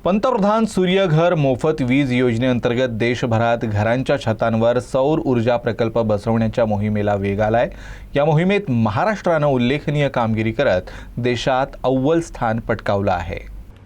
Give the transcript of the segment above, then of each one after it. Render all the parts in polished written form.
पंतप्रधान सूर्यघर मोफत वीज योजनेअंतर्गत देशभरात घरांच्या छतांवर सौर ऊर्जा प्रकल्प बसवण्याच्या मोहिमेला वेग आलाय। या मोहिमेत महाराष्ट्राने उल्लेखनीय कामगिरी करत देशात अव्वल स्थान पटकावलं आहे।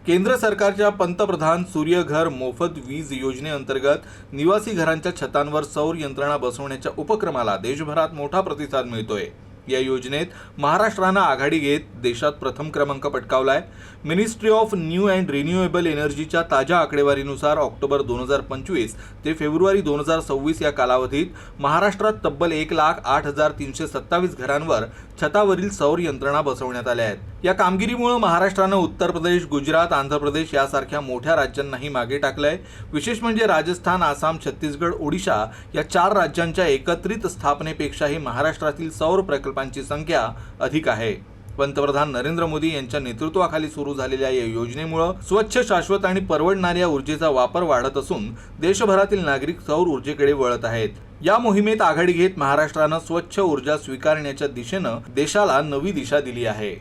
केंद्र सरकारच्या पंतप्रधान सूर्यघर मोफत वीज योजनेअंतर्गत निवासी घरांच्या छतांवर सौर यंत्रणा बसवण्याच्या उपक्रमाला देशभरात मोठा प्रतिसाद मिळतोय। या योजनेत महाराष्ट्राने आघाडी घेत देशात प्रथम क्रमांक पटकावलाय। Ministry of new and renewable एनर्जीच्या ताज्या आकडेवारीनुसार ऑक्टोबर 2025 ते फेब्रुवारी 2026 या कालावधीत महाराष्ट्रात तब्बल 1,08,327 घरांवर छतावरील सौर यंत्रणा बसवण्यात आल्या आहेत। या कामगिरीमुळे महाराष्ट्राने उत्तर प्रदेश, गुजरात, आंध्र प्रदेश यासारख्या मोठ्या राज्यांनाही मागे टाकलंय। विशेष म्हणजे राजस्थान, आसाम, छत्तीसगड, ओडिशा या 4 राज्यांच्या एकत्रित स्थापनेपेक्षाही महाराष्ट्रातील सौर प्रकल्पांची संख्या अधिक आहे। पंतप्रधान नरेंद्र मोदी यांच्या नेतृत्वाखाली सुरू झालेल्या या योजनेमुळे स्वच्छ, शाश्वत आणि परवडणाऱ्या ऊर्जेचा वापर वाढत असून देशभरातील नागरिक सौर ऊर्जेकडे वळत आहेत। या मोहिमेत आघाडी घेत महाराष्ट्राने स्वच्छ ऊर्जा स्वीकारण्याच्या दिशेने देशाला नवी दिशा दिली आहे।